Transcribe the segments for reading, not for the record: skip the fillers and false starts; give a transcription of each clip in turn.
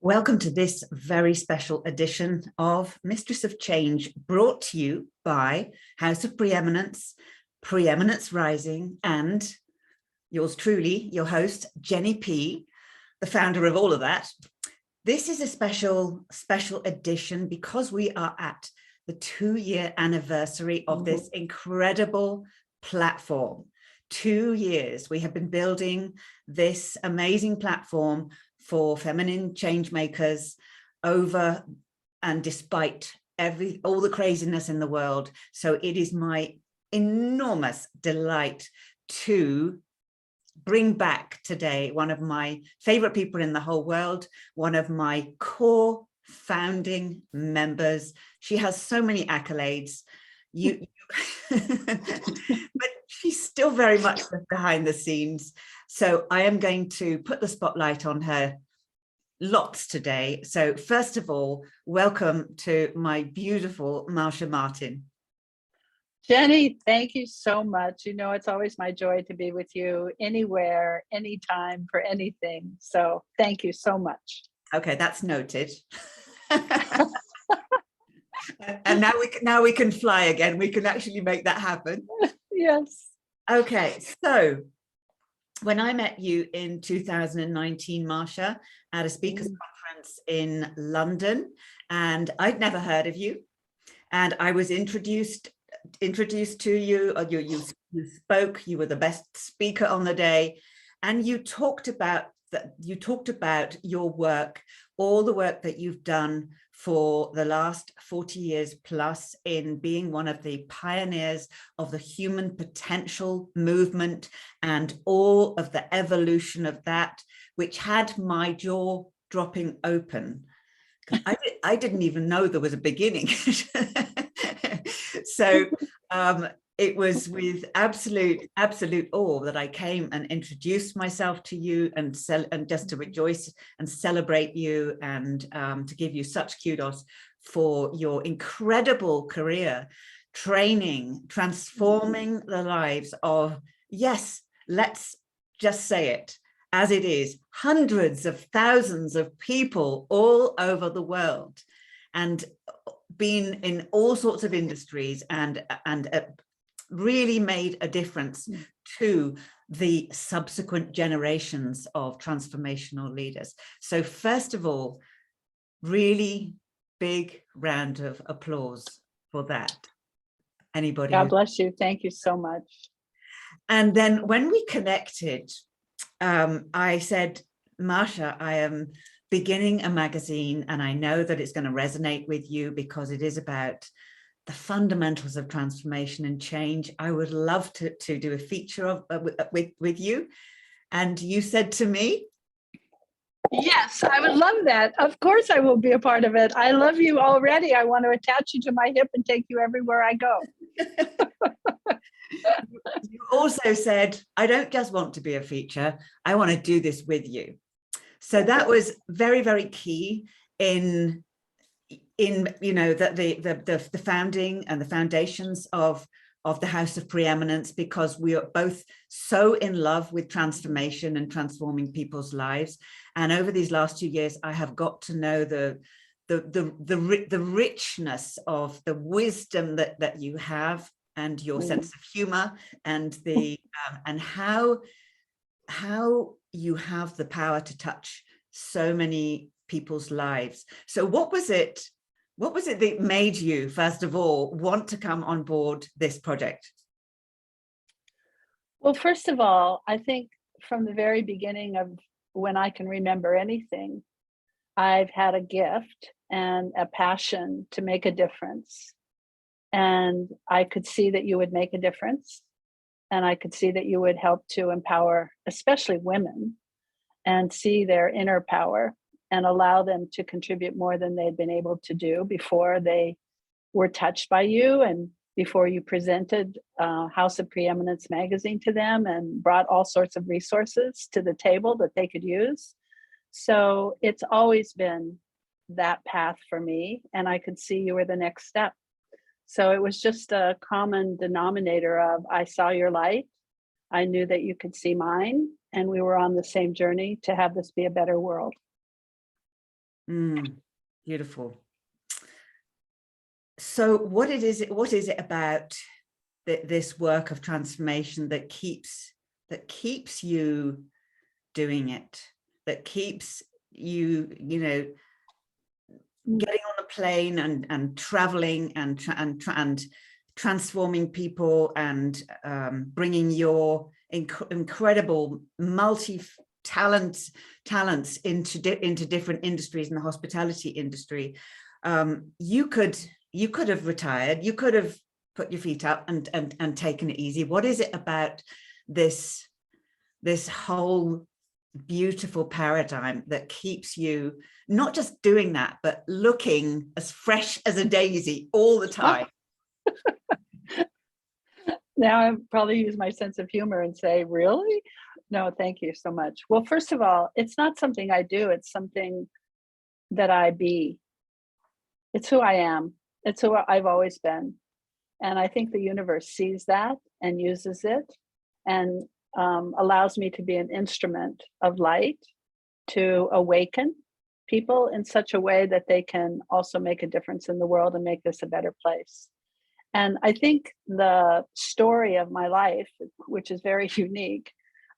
Welcome to this very special edition of Mistress of Change, brought to you by House of Preeminence, Preeminence Rising, and yours truly, your host, Jenni P, the founder of all of that. This is a special edition because we are at the 2-year anniversary of this incredible platform. 2 years we have been building this amazing platform for feminine change makers over and despite all the craziness in the world. So it is my enormous delight to bring back today one of my favorite people in the whole world, one of my core founding members. She has so many accolades, but she's still very much behind the scenes. So I am going to put the spotlight on her lots today. So first of all, welcome to my beautiful Marcia Martin. Jenni, thank you so much. You know, it's always my joy to be with you anywhere, anytime, for anything. So thank you so much. Okay, that's noted. And now we can fly again. We can actually make that happen. Yes. Okay, so when I met you in 2019, Marcia, at a speakers conference in London, and I'd never heard of you, and I was introduced to you, or you spoke, you were the best speaker on the day, and you talked about your work, all the work that you've done for the last 40 years plus in being one of the pioneers of the human potential movement and all of the evolution of that, which had my jaw dropping open. I didn't even know there was a beginning. So it was with absolute awe that I came and introduced myself to you and just to rejoice and celebrate you and to give you such kudos for your incredible career, training, transforming the lives of, yes, let's just say it as it is, hundreds of thousands of people all over the world, and been in all sorts of industries and really made a difference to the subsequent generations of transformational leaders. So first of all, really big round of applause for that. Anybody? God bless you. Thank you so much. And then when we connected, I said, Marcia, I am beginning a magazine and I know that it's going to resonate with you because it is about the fundamentals of transformation and change. I would love to do a feature with you. And you said to me, yes, I would love that. Of course I will be a part of it. I love you already. I want to attach you to my hip and take you everywhere I go. You also said, I don't just want to be a feature, I want to do this with you. So that was very, very key in you know, that the founding and the foundations of the House of Preeminence, because we are both so in love with transformation and transforming people's lives. And over these last 2 years, I have got to know the richness of the wisdom that you have, and your sense of humor, and the and how you have the power to touch so many people's lives. So what was it that made you, first of all, want to come on board this project? Well, first of all, I think from the very beginning of when I can remember anything, I've had a gift and a passion to make a difference. And I could see that you would make a difference. And I could see that you would help to empower, especially women, and see their inner power and allow them to contribute more than they'd been able to do before they were touched by you and before you presented House of Preeminence magazine to them and brought all sorts of resources to the table that they could use. So it's always been that path for me, and I could see you were the next step. So it was just a common denominator of, I saw your light, I knew that you could see mine, and we were on the same journey to have this be a better world. Beautiful. So what is it about this work of transformation that keeps you doing it, that keeps you, you know, getting on a plane and traveling and transforming people and bringing your incredible talents into different industries in the hospitality industry? You could have retired, you could have put your feet up and taken it easy. What is it about this whole beautiful paradigm that keeps you not just doing that, but looking as fresh as a daisy all the time? Now I probably use my sense of humor and say, really? No, thank you so much. Well, first of all, it's not something I do. It's something that I be. It's who I am. It's who I've always been. And I think the universe sees that and uses it and allows me to be an instrument of light to awaken people in such a way that they can also make a difference in the world and make this a better place. And I think the story of my life, which is very unique,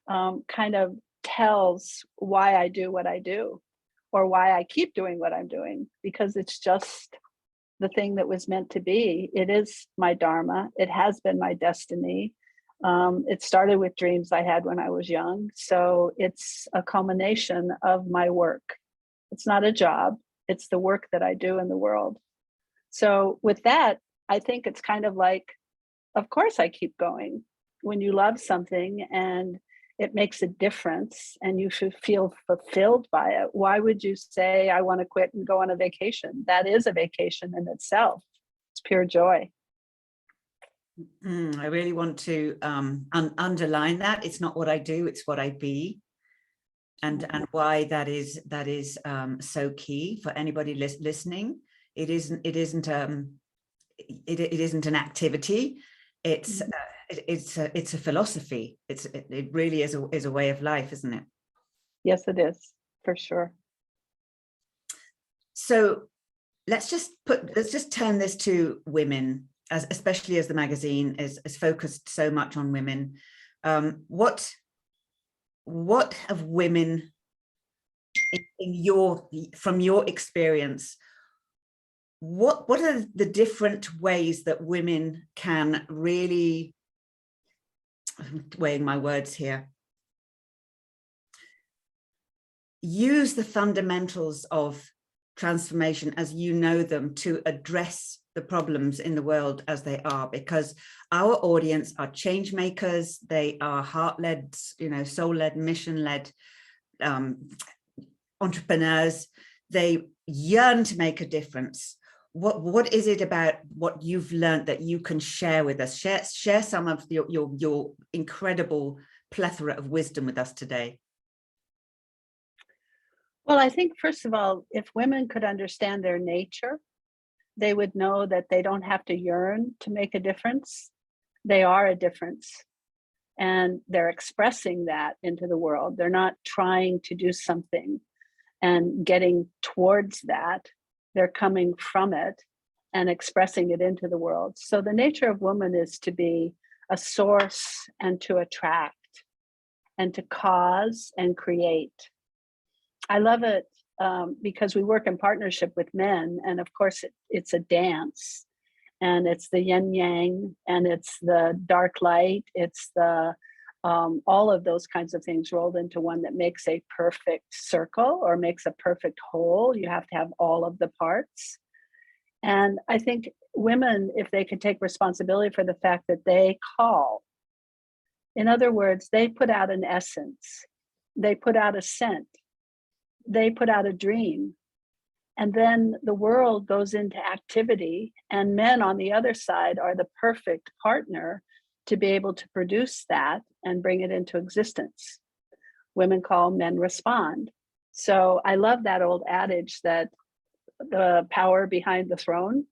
kind of tells why I do what I do, or why I keep doing what I'm doing, because it's just the thing that was meant to be. It is my dharma. It has been my destiny. It started with dreams I had when I was young. So it's a culmination of my work. It's not a job. It's the work that I do in the world. So with that, I think it's kind of like, of course I keep going. When you love something and it makes a difference and you should feel fulfilled by it, why would you say, I want to quit and go on a vacation? That is a vacation in itself. It's pure joy. I really want to underline that. It's not what I do, it's what I be. And why that is so key for anybody listening. It isn't an activity. It's a philosophy. It really is a way of life, isn't it? Yes, it is, for sure. So let's just turn this to women, especially as the magazine is focused so much on women. What have women, from your experience, what are the different ways that women can really, I'm weighing my words here, use the fundamentals of transformation as you know them to address the problems in the world as they are? Because our audience are change makers, they are heart-led, soul-led, mission-led entrepreneurs. They yearn to make a difference. What is it about what you've learned that you can share with us? Share some of your incredible plethora of wisdom with us today. Well, I think, first of all, if women could understand their nature, they would know that they don't have to yearn to make a difference. They are a difference. And they're expressing that into the world. They're not trying to do something and getting towards that. They're coming from it and expressing it into the world. So the nature of woman is to be a source and to attract and to cause and create. I love it because we work in partnership with men, and of course it's a dance, and it's the yin yang, and it's the dark light, it's the all of those kinds of things rolled into one that makes a perfect circle or makes a perfect whole. You have to have all of the parts. And I think women, if they could take responsibility for the fact that they call, in other words, they put out an essence, they put out a scent, they put out a dream, and then the world goes into activity, and men on the other side are the perfect partner to be able to produce that and bring it into existence. Women call, men respond. So I love that old adage that the power behind the throne,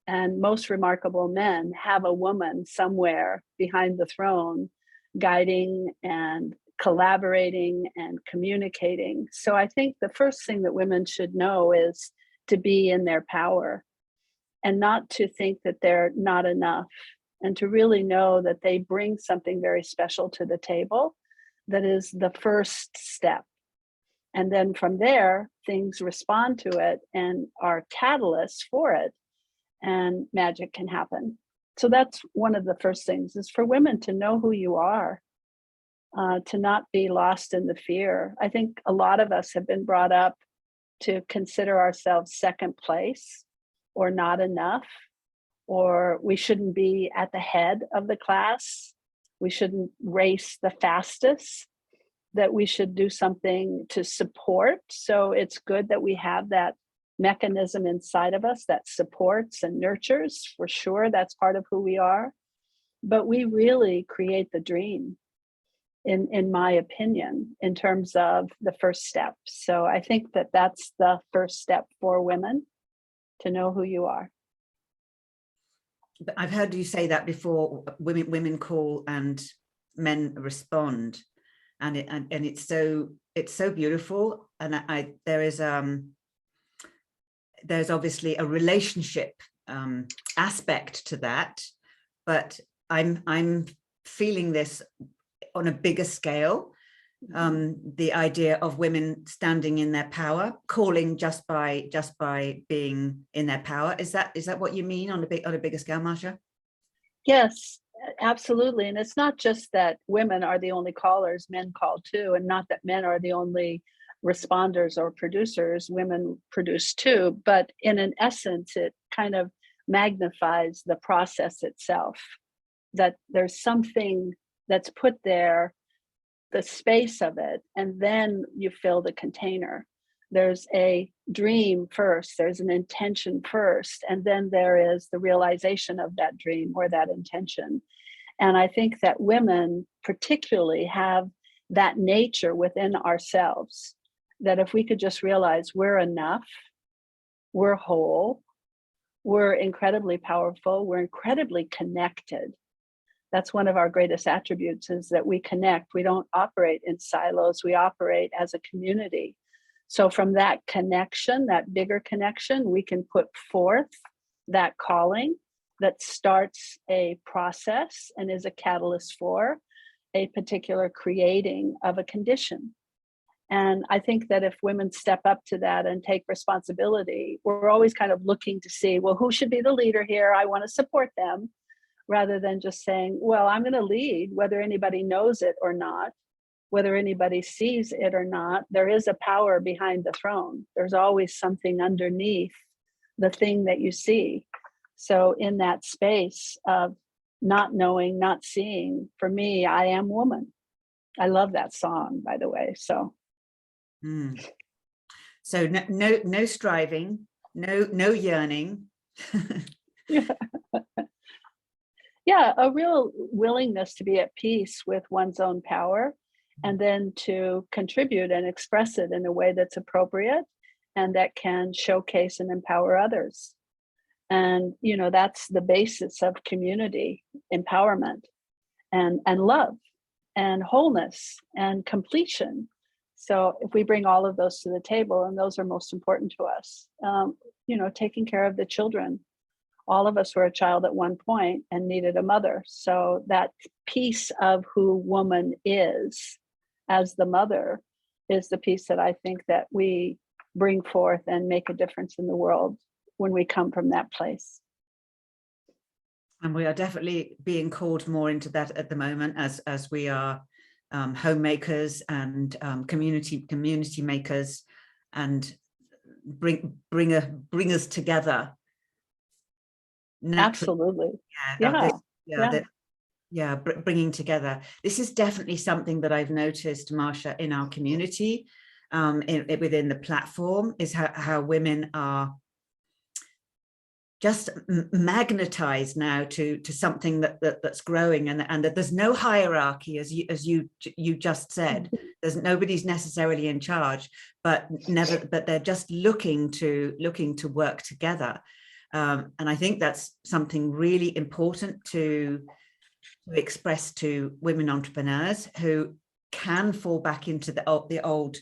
and most remarkable men have a woman somewhere behind the throne guiding and collaborating and communicating. So I think the first thing that women should know is to be in their power and not to think that they're not enough, and to really know that they bring something very special to the table that is the first step. And then from there, things respond to it and are catalysts for it, and magic can happen. So that's one of the first things, is for women to know who you are, to not be lost in the fear. I think a lot of us have been brought up to consider ourselves second place or not enough, or we shouldn't be at the head of the class. We shouldn't race the fastest, that we should do something to support. So it's good that we have that mechanism inside of us that supports and nurtures, for sure. That's part of who we are. But we really create the dream, in my opinion, in terms of the first step. So I think that that's the first step for women, to know who you are. I've heard you say that before. Women call and men respond, and it's so beautiful. And there's obviously a relationship aspect to that, but I'm feeling this on a bigger scale. The idea of women standing in their power, calling just by being in their power. Is that what you mean on a bigger scale, Marcia? Yes, absolutely. And it's not just that women are the only callers, men call too, and not that men are the only responders or producers. Women produce too, but in an essence, it kind of magnifies the process itself, that there's something that's put there, the space of it, and then you fill the container. There's a dream first, there's an intention first, and then there is the realization of that dream or that intention. And I think that women particularly have that nature within ourselves, that if we could just realize we're enough, we're whole, we're incredibly powerful, we're incredibly connected. That's one of our greatest attributes, is that we connect. We don't operate in silos, we operate as a community. So from that connection, that bigger connection, we can put forth that calling that starts a process and is a catalyst for a particular creating of a condition. And I think that if women step up to that and take responsibility, we're always kind of looking to see, well, who should be the leader here? I want to support them, rather than just saying, well, I'm going to lead, whether anybody knows it or not, whether anybody sees it or not. There is a power behind the throne. There's always something underneath the thing that you see. So in that space of not knowing, not seeing, for me, I am woman. I love that song, by the way. So so no striving, no yearning. Yeah, a real willingness to be at peace with one's own power, and then to contribute and express it in a way that's appropriate and that can showcase and empower others. And, that's the basis of community empowerment and love and wholeness and completion. So if we bring all of those to the table, and those are most important to us, taking care of the children. All of us were a child at one point and needed a mother. So that piece of who woman is as the mother is the piece that I think that we bring forth and make a difference in the world when we come from that place. And we are definitely being called more into that at the moment, as we are homemakers and community makers, and bring us together. Naturally. Absolutely. Bringing together. This is definitely something that I've noticed, Marcia, in our community, within the platform, is how women are just magnetized now to something that's growing, and that there's no hierarchy, as you just said. There's nobody's necessarily in charge, but they're just looking to work together. And I think that's something really important to express to women entrepreneurs who can fall back into the old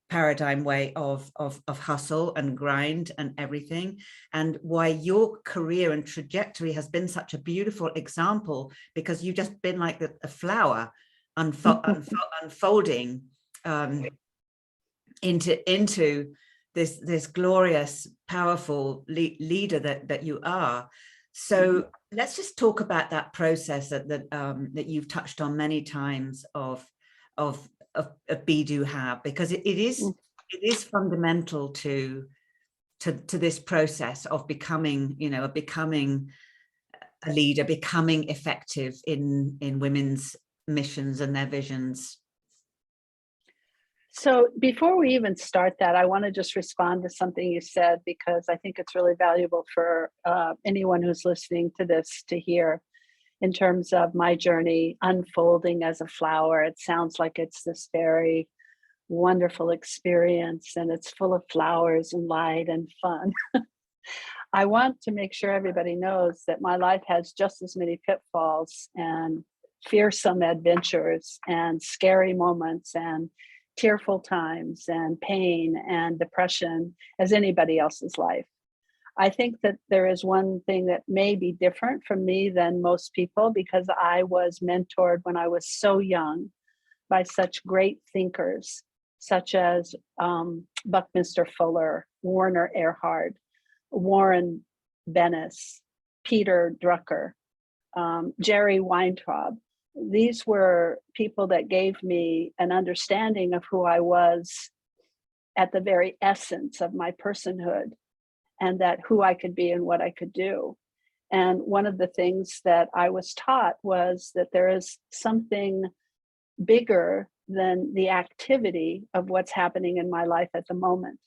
paradigm way of hustle and grind and everything, and why your career and trajectory has been such a beautiful example, because you've just been like a flower unfolding into this glorious, powerful leader that you are. So let's just talk about that process that you've touched on many times of Be Do Have, because it is fundamental to this process of becoming, becoming a leader, becoming effective in women's missions and their visions. So before we even start that, I want to just respond to something you said, because I think it's really valuable for anyone who's listening to this to hear, in terms of my journey unfolding as a flower. It sounds like it's this very wonderful experience, and it's full of flowers and light and fun. I want to make sure everybody knows that my life has just as many pitfalls and fearsome adventures and scary moments and tearful times and pain and depression as anybody else's life. I think that there is one thing that may be different from me than most people, because I was mentored when I was so young by such great thinkers, such as Buckminster Fuller, Werner Erhard, Warren Bennis, Peter Drucker, Jerry Weintraub. These were people that gave me an understanding of who I was at the very essence of my personhood, and that who I could be and what I could do. And one of the things that I was taught was that there is something bigger than the activity of what's happening in my life at the moment,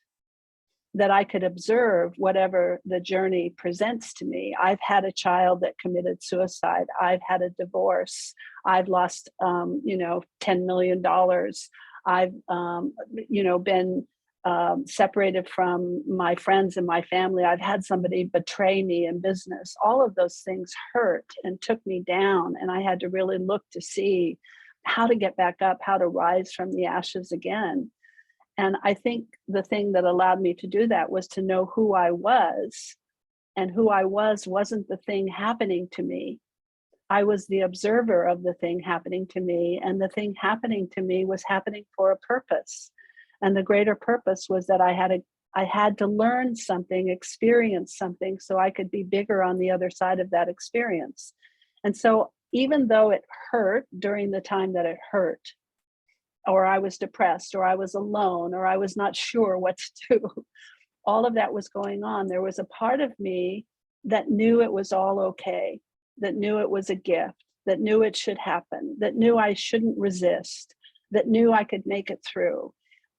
that I could observe whatever the journey presents to me. I've had a child that committed suicide. I've had a divorce. I've lost, $10 million. I've, been separated from my friends and my family. I've had somebody betray me in business. All of those things hurt and took me down. And I had to really look to see how to get back up, how to rise from the ashes again. And I think the thing that allowed me to do that was to know who I was, and who I was wasn't the thing happening to me. I was the observer of the thing happening to me, and the thing happening to me was happening for a purpose. And the greater purpose was that I had to learn something, experience something, so I could be bigger on the other side of that experience. And so even though it hurt during the time that it hurt, or I was depressed, or I was alone, or I was not sure what to do, all of that was going on, there was a part of me that knew it was all okay, that knew it was a gift, that knew it should happen, that knew I shouldn't resist, that knew I could make it through.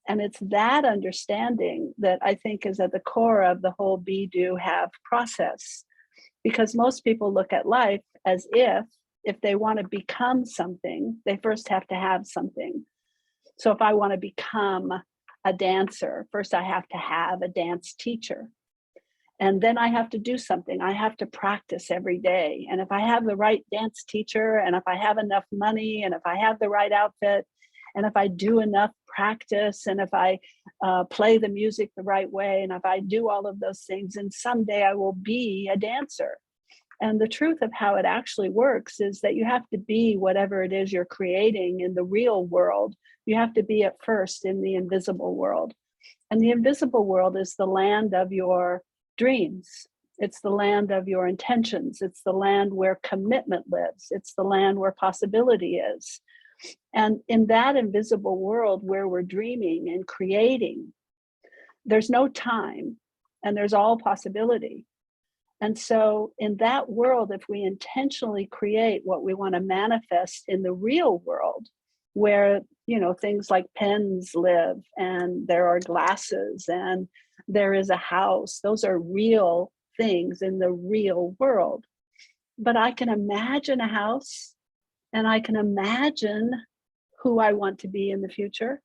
And it's that understanding that I think is at the core of the whole Be, Do, Have process. Because most people look at life as if they want to become something, they first have to have something. So if I want to become a dancer, first I have to have a dance teacher. And then I have to do something. I have to practice every day. And if I have the right dance teacher, and if I have enough money, and if I have the right outfit, and if I do enough practice, and if I play the music the right way, and if I do all of those things, and someday I will be a dancer. And the truth of how it actually works is that you have to be whatever it is you're creating in the real world. You have to be at first in the invisible world. And the invisible world is the land of your dreams. It's the land of your intentions. It's the land where commitment lives. It's the land where possibility is. And in that invisible world where we're dreaming and creating, there's no time, and there's all possibility. And so in that world, if we intentionally create what we want to manifest in the real world, where, things like pens live, and there are glasses, and there is a house, those are real things in the real world. But I can imagine a house, and I can imagine who I want to be in the future.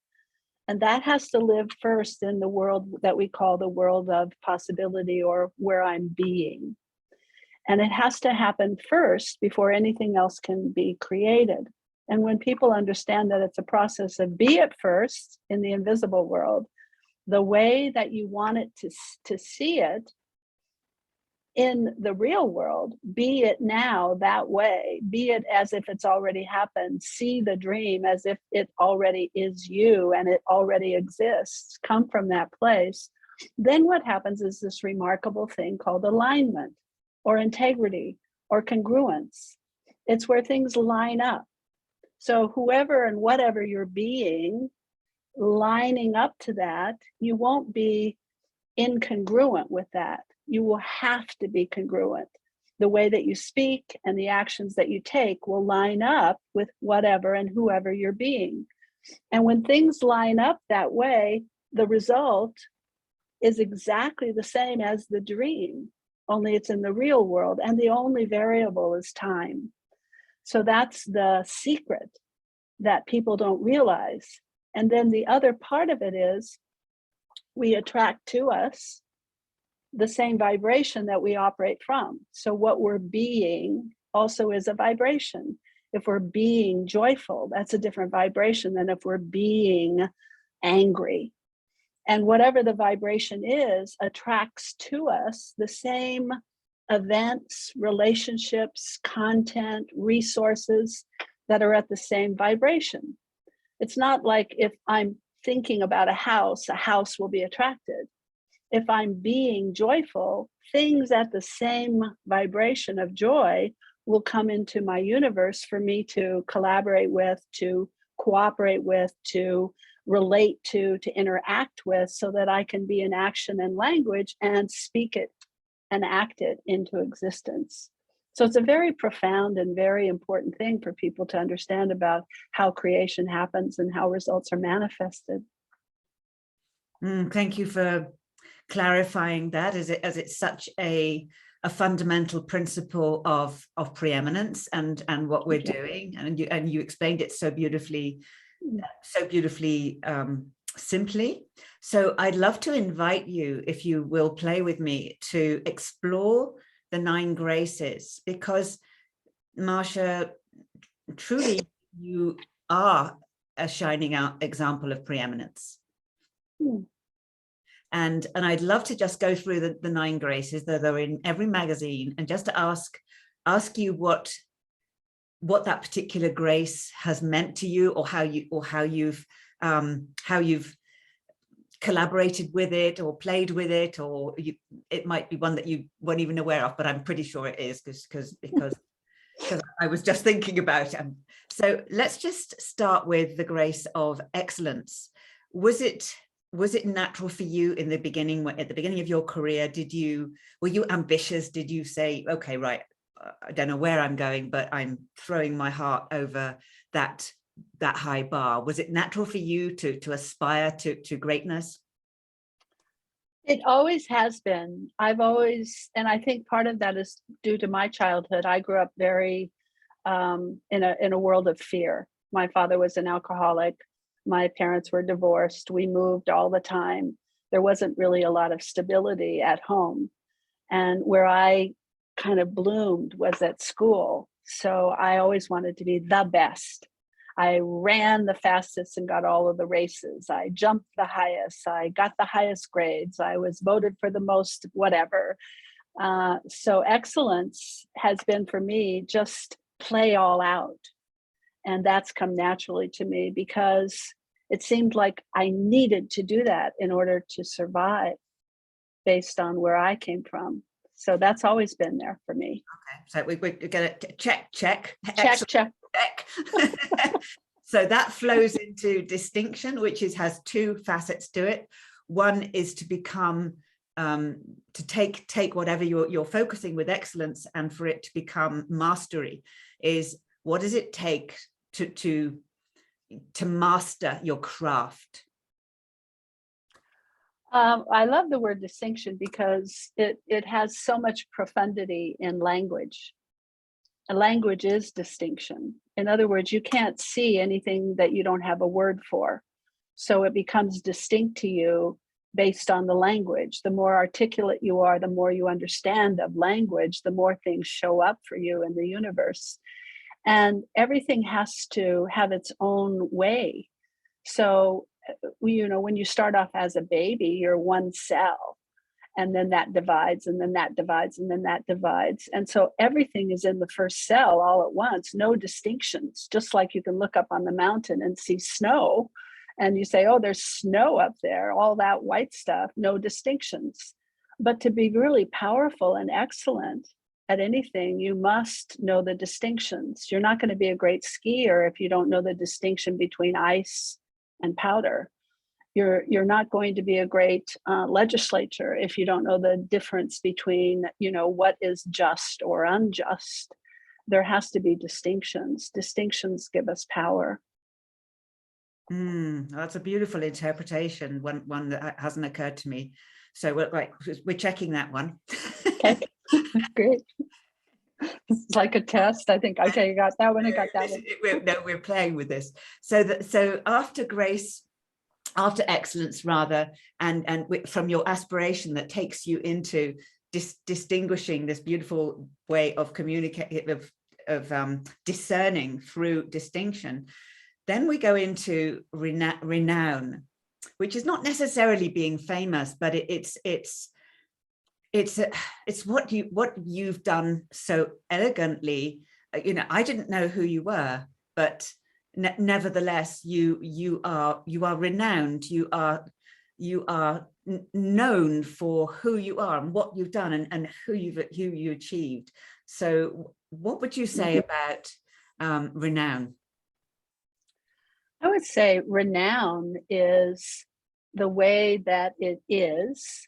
And that has to live first in the world that we call the world of possibility, or where I'm being. And it has to happen first before anything else can be created. And when people understand that it's a process of be it first in the invisible world, the way that you want it to see it in the real world, be it now that way, be it as if it's already happened, see the dream as if it already is you and it already exists, come from that place, then what happens is this remarkable thing called alignment or integrity or congruence. It's where things line up. So whoever and whatever you're being, lining up to that, you won't be incongruent with that. You will have to be congruent. The way that you speak and the actions that you take will line up with whatever and whoever you're being. And when things line up that way, the result is exactly the same as the dream, only it's in the real world, and the only variable is time. So that's the secret that people don't realize. And then the other part of it is we attract to us the same vibration that we operate from. So what we're being also is a vibration. If we're being joyful, that's a different vibration than if we're being angry. And whatever the vibration is attracts to us the same events, relationships, content, resources that are at the same vibration. It's not like if I'm thinking about a house will be attracted. If I'm being joyful, things at the same vibration of joy will come into my universe for me to collaborate with, to cooperate with, to relate to interact with, so that I can be in action and language and speak it and act it into existence. So it's a very profound and very important thing for people to understand about how creation happens and how results are manifested. Thank you for clarifying that, as it's such a fundamental principle of preeminence and what we're doing, and you explained it so beautifully simply. So I'd love to invite you, if you will play with me, to explore the 9 graces, because Marcia, truly you are a shining out example of preeminence. And I'd love to just go through the 9 graces that are in every magazine, and just to ask you what that particular grace has meant to you, or how you've collaborated with it or played with it, or it might be one that you weren't even aware of, but I'm pretty sure it is because I was just thinking about it. So let's just start with the grace of excellence. Was it natural for you in the beginning, at the beginning of your career? Were you ambitious? Did you say, okay, right, I don't know where I'm going, but I'm throwing my heart over that high bar? Was it natural for you to aspire to greatness? It always has been. I've always, and I think part of that is due to my childhood. I grew up very in a world of fear. My father was an alcoholic. My parents were divorced. We moved all the time. There wasn't really a lot of stability at home. And where I kind of bloomed was at school. So I always wanted to be the best. I ran the fastest and got all of the races. I jumped the highest. I got the highest grades. I was voted for the most whatever. So excellence has been for me just play all out. And that's come naturally to me because it seemed like I needed to do that in order to survive based on where I came from. So that's always been there for me. Okay, so we're going to check. Check. So that flows into distinction, which has 2 facets to it. One is to become, to take whatever you're focusing with excellence, and for it to become mastery. Is what does it take to master your craft? I love the word distinction because it has so much profundity in language. A language is distinction. In other words, you can't see anything that you don't have a word for. So it becomes distinct to you based on the language. The more articulate you are, the more you understand of language, the more things show up for you in the universe. And everything has to have its own way. So, when you start off as a baby, you're one cell, and then that divides, and then that divides, and then that divides. And so everything is in the first cell all at once, no distinctions, just like you can look up on the mountain and see snow. And you say, oh, there's snow up there, all that white stuff, no distinctions. But to be really powerful and excellent at anything, you must know the distinctions. You're not going to be a great skier if you don't know the distinction between ice and powder. You're not going to be a great legislator if you don't know the difference between, what is just or unjust. There has to be distinctions. Distinctions give us power. That's a beautiful interpretation, one that hasn't occurred to me. So we're checking that one. Okay, great. It's like a test. I think, okay, you got that one, I got that one. We're playing with this. So after grace, after excellence rather, and from your aspiration that takes you into distinguishing, this beautiful way of communicating, of discerning through distinction, then we go into renown, which is not necessarily being famous, but it's what you've done so elegantly. I didn't know who you were, but nevertheless, you are renowned. You are known for who you are and what you've done and who you achieved. So, what would you say about renown? I would say renown is the way that it is.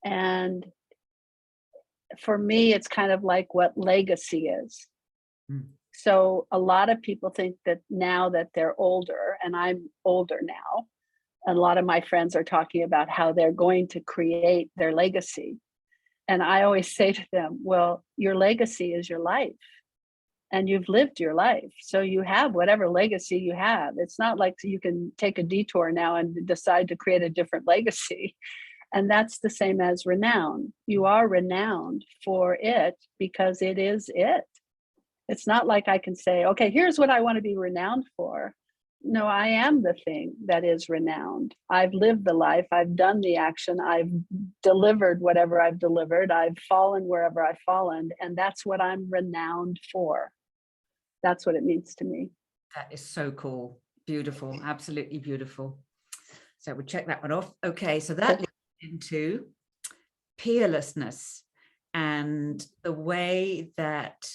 And for me, it's kind of like what legacy is. So a lot of people think that now that they're older, and I'm older now, and a lot of my friends are talking about how they're going to create their legacy. And I always say to them, well, your legacy is your life. And you've lived your life. So you have whatever legacy you have. It's not like you can take a detour now and decide to create a different legacy. And that's the same as renown. You are renowned for it because it is it. It's not like I can say, okay, here's what I want to be renowned for. No, I am the thing that is renowned. I've lived the life. I've done the action. I've delivered whatever I've delivered. I've fallen wherever I've fallen. And that's what I'm renowned for. That's what it means to me. That is so cool. Beautiful. Absolutely beautiful. So we'll check that one off. Okay. So that leads into peerlessness and the way that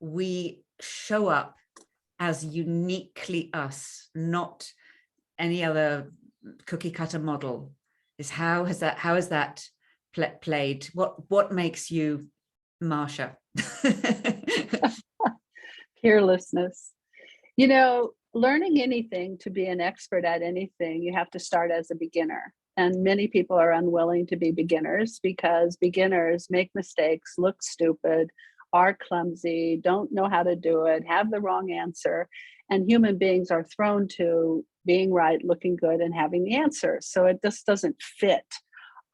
we show up as uniquely us, not any other cookie cutter model. How has that played? What makes you Marcia? Peerlessness. Learning anything, to be an expert at anything, you have to start as a beginner. And many people are unwilling to be beginners because beginners make mistakes, look stupid, are clumsy, don't know how to do it, have the wrong answer. And human beings are thrown to being right, looking good, and having the answer. So it just doesn't fit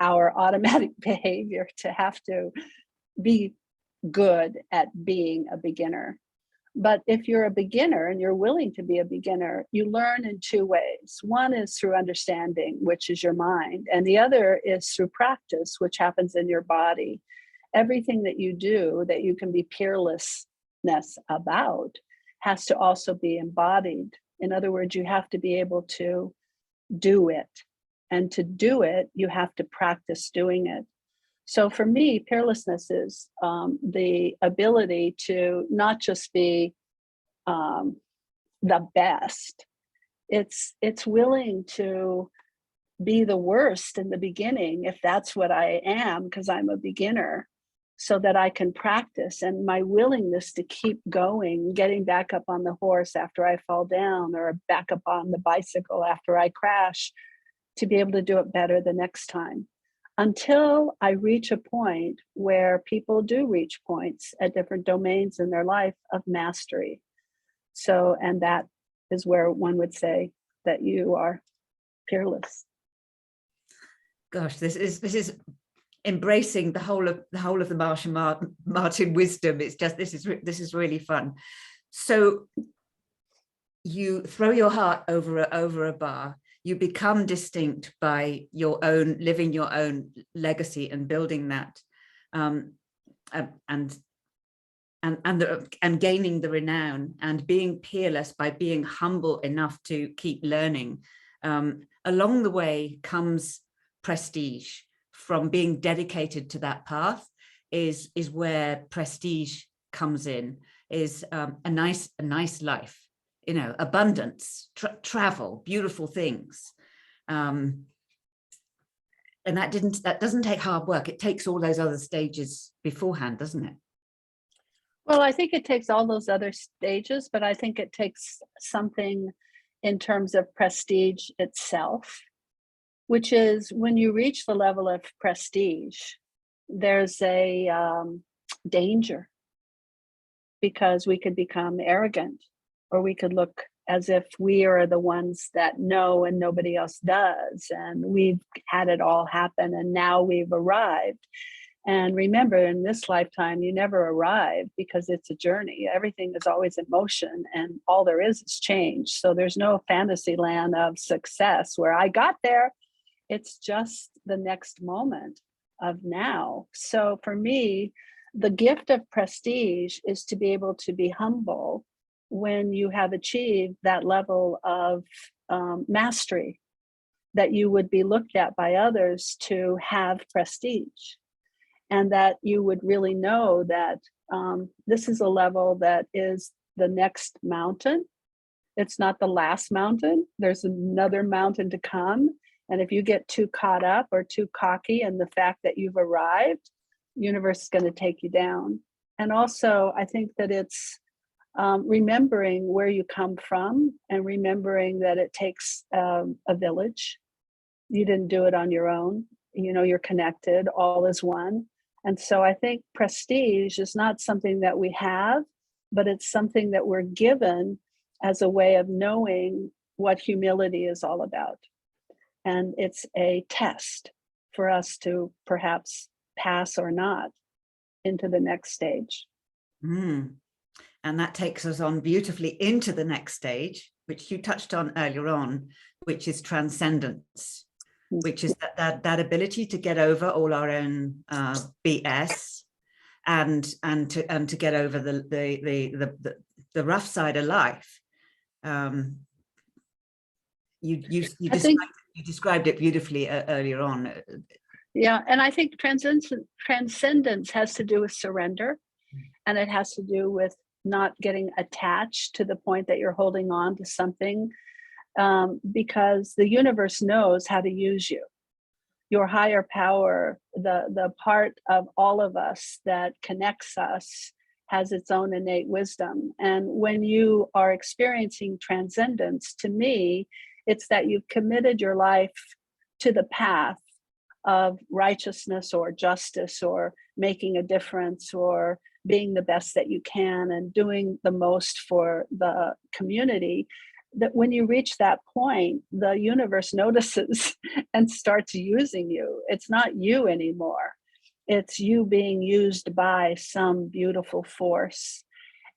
our automatic behavior to have to be good at being a beginner. But if you're a beginner and you're willing to be a beginner, you learn in two ways. One is through understanding, which is your mind, and the other is through practice, which happens in your body. Everything that you do that you can be peerlessness about has to also be embodied. In other words, you have to be able to do it. And to do it, you have to practice doing it. So for me, peerlessness is the ability to not just be the best. It's willing to be the worst in the beginning, if that's what I am, because I'm a beginner, so that I can practice. And my willingness to keep going, getting back up on the horse after I fall down, or back up on the bicycle after I crash, to be able to do it better the next time. Until I reach a point where people do reach points at different domains in their life of mastery. So, and that is where one would say that you are peerless. Gosh, this is embracing the whole of the Marcia Martin wisdom. It's just, this is really fun. So you throw your heart over a bar. You become distinct by your own living your own legacy and building that, and gaining the renown, and being peerless by being humble enough to keep learning. Along the way comes prestige. From being dedicated to that path is where prestige comes in, is a nice life, you know, abundance, travel, beautiful things. And that doesn't take hard work. It takes all those other stages beforehand, doesn't it? Well, I think it takes all those other stages, but I think it takes something in terms of prestige itself, which is when you reach the level of prestige, there's a danger, because we could become arrogant, or we could look as if we are the ones that know and nobody else does, and we've had it all happen and now we've arrived. And remember, in this lifetime, you never arrive, because it's a journey. Everything is always in motion, and all there is change. So there's no fantasy land of success where I got there. It's just the next moment of now. So for me, the gift of prestige is to be able to be humble when you have achieved that level of mastery, that you would be looked at by others to have prestige. And that you would really know that this is a level that is the next mountain. It's not the last mountain. There's another mountain to come. And if you get too caught up or too cocky in the fact that you've arrived, the universe is going to take you down. And also, I think that it's remembering where you come from, and remembering that it takes a village. You didn't do it on your own. You know, you're connected, all is one. And so I think prestige is not something that we have, but it's something that we're given as a way of knowing what humility is all about. And it's a test for us to perhaps pass or not into the next stage. And that takes us on beautifully into the next stage, which you touched on earlier on, which is transcendence, which is that ability to get over all our own BS, and to get over the rough side of life. You described it beautifully earlier on. Yeah, and I think transcendence has to do with surrender, and it has to do with not getting attached to the point that you're holding on to something, because the universe knows how to use you. Your higher power, the part of all of us that connects us, has its own innate wisdom. And when you are experiencing transcendence, to me, it's that you've committed your life to the path of righteousness or justice, or making a difference, or being the best that you can, and doing the most for the community. That when you reach that point, the universe notices and starts using you. It's not you anymore. It's you being used by some beautiful force.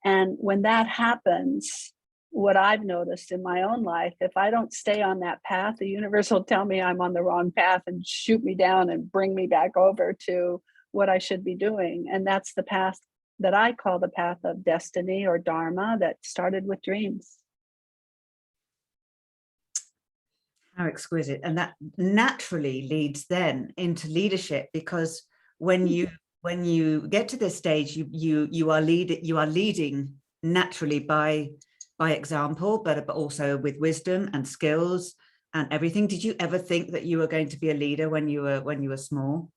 And when that happens, what I've noticed in my own life, if I don't stay on that path, the universe will tell me I'm on the wrong path and shoot me down and bring me back over to what I should be doing. And that's the path that I call the path of destiny or dharma, that started with dreams. How exquisite. And that naturally leads then into leadership, because when you get to this stage, you are leading naturally by example, but also with wisdom and skills and everything. Did you ever think that you were going to be a leader when you were small?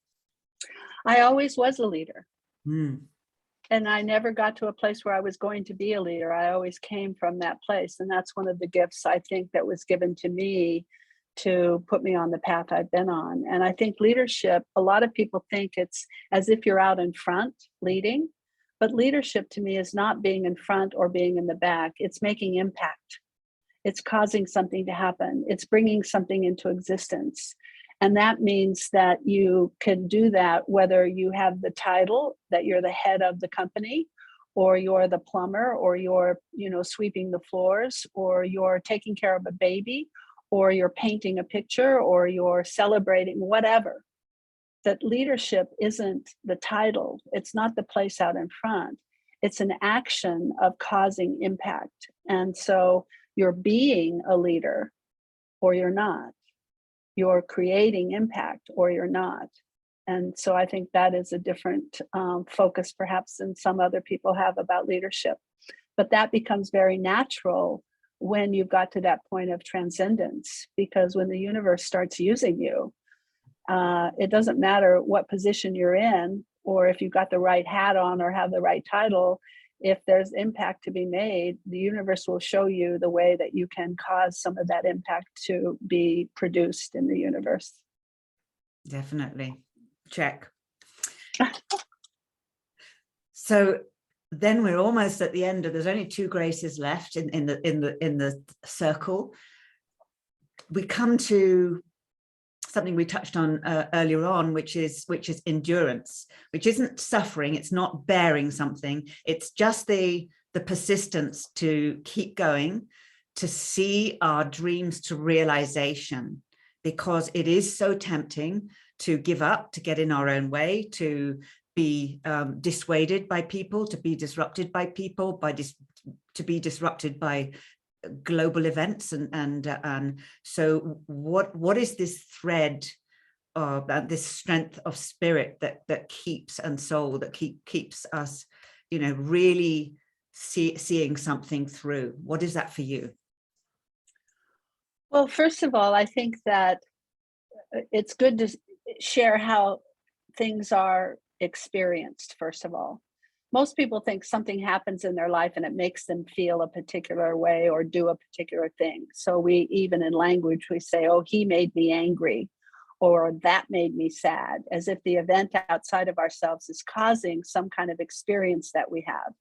I always was a leader. And I never got to a place where I was going to be a leader. I always came from that place. And that's one of the gifts I think that was given to me to put me on the path I've been on. And I think leadership, a lot of people think it's as if you're out in front leading, but leadership to me is not being in front or being in the back. It's making impact. It's causing something to happen. It's bringing something into existence. And that means that you can do that whether you have the title that you're the head of the company, or you're the plumber, or you're, sweeping the floors, or you're taking care of a baby, or you're painting a picture, or you're celebrating, whatever. That leadership isn't the title. It's not the place out in front. It's an action of causing impact. And so you're being a leader or you're not. You're creating impact or you're not. And so I think that is a different focus perhaps than some other people have about leadership. But that becomes very natural when you've got to that point of transcendence, because when the universe starts using you, it doesn't matter what position you're in, or if you've got the right hat on or have the right title. If there's impact to be made, the universe will show you the way that you can cause some of that impact to be produced in the universe. Definitely. Check. So then we're almost at the end of, there's only 2 graces left in the circle. We come to something we touched on earlier on, which is endurance, which isn't suffering. It's not bearing something. It's just the persistence to keep going, to see our dreams to realization, because it is so tempting to give up, to get in our own way, to be dissuaded by people, to be disrupted by people, to be disrupted by global events, and so what is this thread of this strength of spirit that keeps, and soul that keeps us, really seeing something through? What is that for you? Well, first of all, I think that it's good to share how things are experienced. First of all, most people think something happens in their life and it makes them feel a particular way or do a particular thing. So we, even in language, we say, oh, he made me angry, or that made me sad, as if the event outside of ourselves is causing some kind of experience that we have.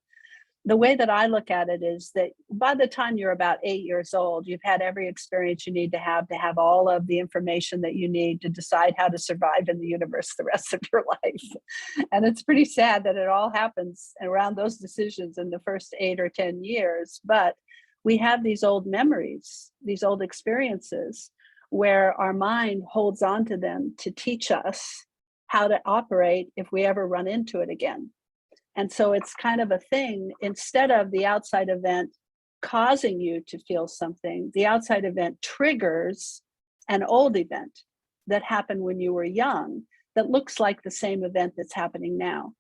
The way that I look at it is that by the time you're about 8 years old, you've had every experience you need to have all of the information that you need to decide how to survive in the universe the rest of your life. And it's pretty sad that it all happens around those decisions in the first 8 or 10 years. But we have these old memories, these old experiences, where our mind holds on to them to teach us how to operate if we ever run into it again. And so it's kind of a thing, instead of the outside event causing you to feel something, the outside event triggers an old event that happened when you were young that looks like the same event that's happening now.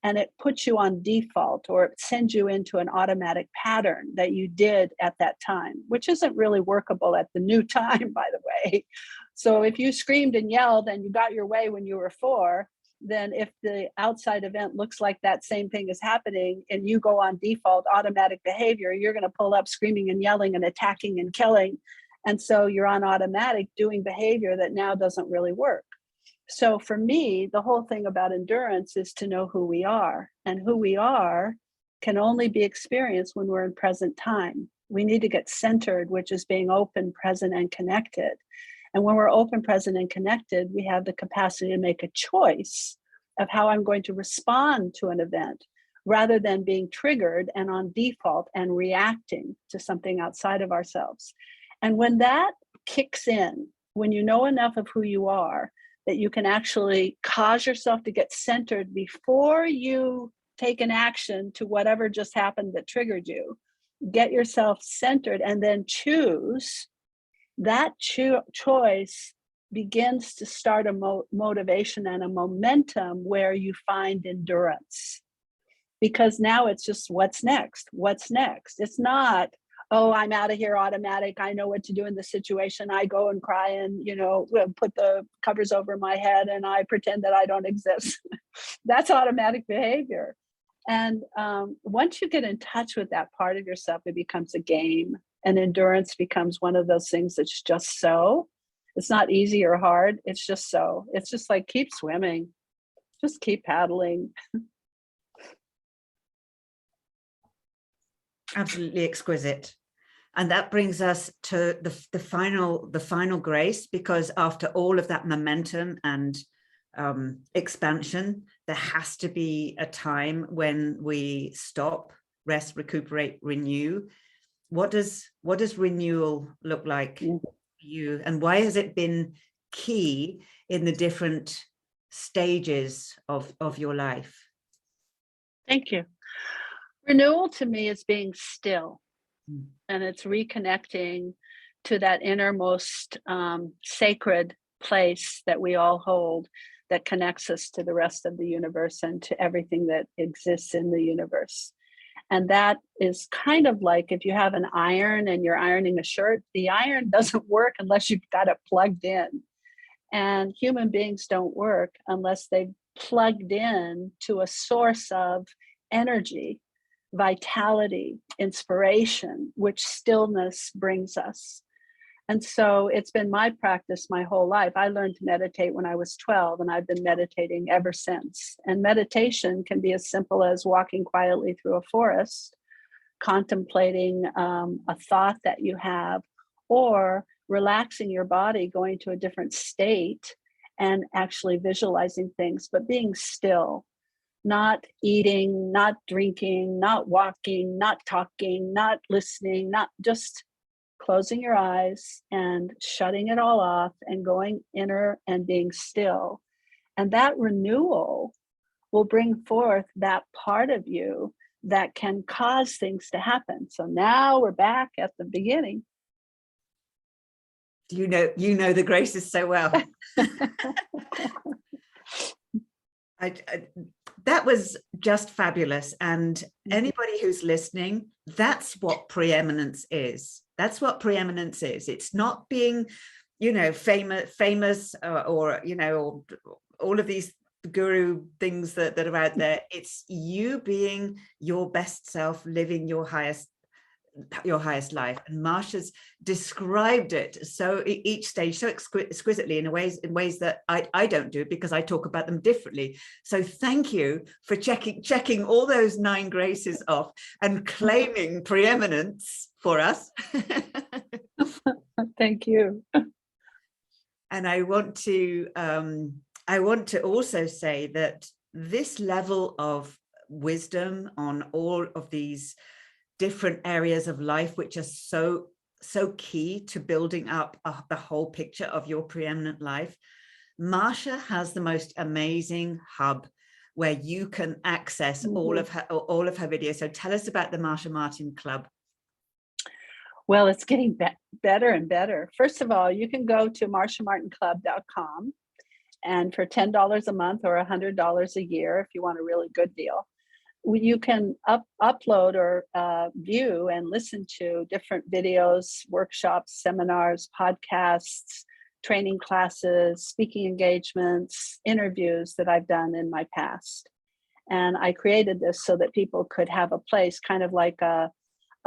And it puts you on default, or it sends you into an automatic pattern that you did at that time, which isn't really workable at the new time, by the way. So if you screamed and yelled and you got your way when you were 4, then if the outside event looks like that same thing is happening and you go on default automatic behavior, you're going to pull up screaming and yelling and attacking and killing. And so you're on automatic doing behavior that now doesn't really work. So for me, the whole thing about endurance is to know who we are, and who we are can only be experienced when we're in present time. We need to get centered, which is being open, present, and connected. And when we're open, present, and connected, we have the capacity to make a choice of how I'm going to respond to an event, rather than being triggered and on default and reacting to something outside of ourselves. And when that kicks in, when you know enough of who you are, that you can actually cause yourself to get centered before you take an action to whatever just happened that triggered you, get yourself centered and then choose. That choice begins to start a motivation and a momentum where you find endurance. Because now it's just, what's next? What's next? It's not, oh, I'm out of here automatic. I know what to do in the situation. I go and cry and, put the covers over my head and I pretend that I don't exist. That's automatic behavior. And once you get in touch with that part of yourself, it becomes a game. And endurance becomes one of those things that's just so. It's not easy or hard. It's just so. It's just like, keep swimming. Just keep paddling. Absolutely exquisite. And that brings us to the final grace, because after all of that momentum and expansion, there has to be a time when we stop, rest, recuperate, renew. What does renewal look like for you, and why has it been key in the different stages of your life? Thank you. Renewal to me is being still, and it's reconnecting to that innermost sacred place that we all hold, that connects us to the rest of the universe and to everything that exists in the universe. And that is kind of like if you have an iron and you're ironing a shirt, the iron doesn't work unless you've got it plugged in. And human beings don't work unless they've plugged in to a source of energy, vitality, inspiration, which stillness brings us. And so it's been my practice my whole life. I learned to meditate when I was 12, and I've been meditating ever since. And meditation can be as simple as walking quietly through a forest, contemplating a thought that you have, or relaxing your body, going to a different state and actually visualizing things, but being still, not eating, not drinking, not walking, not talking, not listening, not just closing your eyes and shutting it all off and going inner and being still. And that renewal will bring forth that part of you that can cause things to happen. So now we're back at the beginning. You know the graces so well. That was just fabulous. And anybody who's listening, that's what preeminence is. That's what preeminence is. It's not being, famous or or all of these guru things that are out there. It's you being your best self, living your highest life. And Marcia's described it so each stage so exquisitely in ways that I don't do, because I talk about them differently. So thank you for checking all those 9 graces off and claiming preeminence for us. Thank you. And I want to also say that this level of wisdom on all of these different areas of life, which are so key to building up the whole picture of your preeminent life. Marcia has the most amazing hub where you can access all of her videos. So tell us about the Marcia Martin Club. Well, it's getting better and better. First of all, you can go to marciamartinclub.com, and for $10 a month or $100 a year, if you want a really good deal, you can upload or view and listen to different videos, workshops, seminars, podcasts, training classes, speaking engagements, interviews that I've done in my past. And I created this so that people could have a place, kind of like a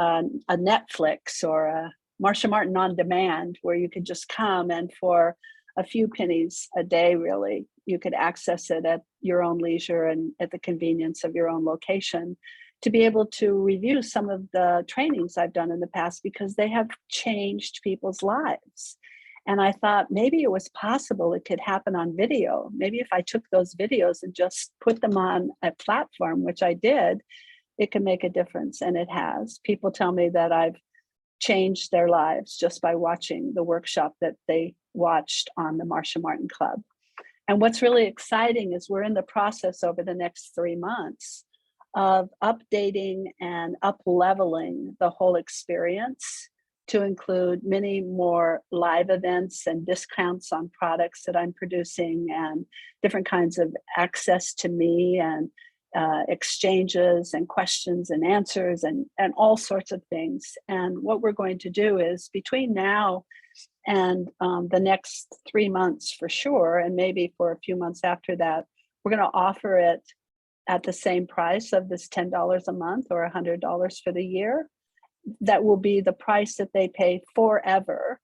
Netflix or a Marcia Martin on demand, where you could just come, and for a few pennies a day, really, you could access it at your own leisure and at the convenience of your own location, to be able to review some of the trainings I've done in the past, because they have changed people's lives. And I thought maybe it was possible it could happen on video. Maybe if I took those videos and just put them on a platform, which I did, it can make a difference. And it has. People tell me that I've changed their lives just by watching the workshop that they watched on the Marcia Martin Club. And what's really exciting is we're in the process over the next 3 months of updating and up-leveling the whole experience to include many more live events and discounts on products that I'm producing, and different kinds of access to me, and exchanges and questions and answers, and all sorts of things. And what we're going to do is, between now and the next 3 months for sure, and maybe for a few months after that, we're going to offer it at the same price of this $10 a month or $100 for the year. That will be the price that they pay forever,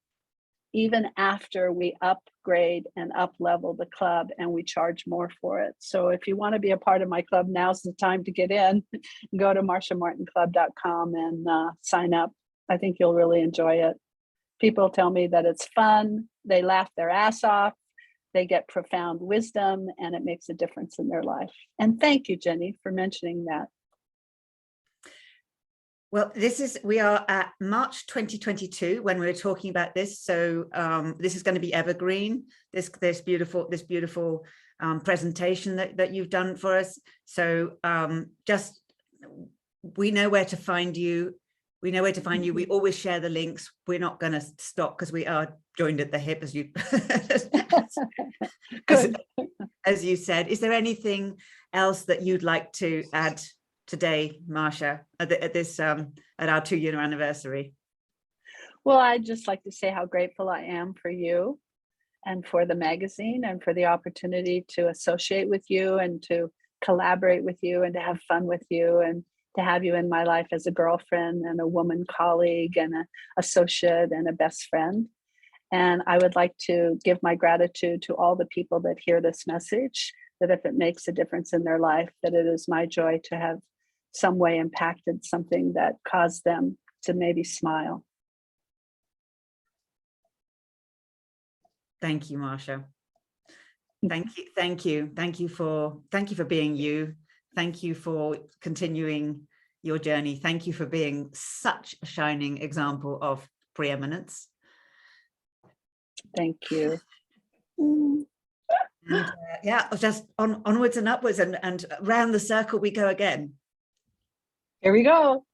even after we upgrade and up-level the club and we charge more for it. So if you want to be a part of my club, now's the time to get in. Go to marciamartinclub.com and sign up. I think you'll really enjoy it. People tell me that it's fun, they laugh their ass off, they get profound wisdom, and it makes a difference in their life. And thank you, Jenni, for mentioning that. Well, we are at March 2022 when we're talking about this. So this is going to be evergreen, this beautiful presentation that you've done for us. So just, we know where to find you. We know where to find you. We always share the links. We're not going to stop because we are joined at the hip, as you as you said. Is there anything else that you'd like to add today, Marcia, at our 2-year anniversary? Well, I'd just like to say how grateful I am for you and for the magazine and for the opportunity to associate with you and to collaborate with you and to have fun with you and to have you in my life as a girlfriend and a woman colleague and an associate and a best friend. And I would like to give my gratitude to all the people that hear this message, that if it makes a difference in their life, that it is my joy to have some way impacted something that caused them to maybe smile. Thank you, Marcia. Thank you for being you. Thank you for continuing your journey. Thank you for being such a shining example of preeminence. Thank you. And, yeah, just onwards and upwards and round the circle we go again. Here we go.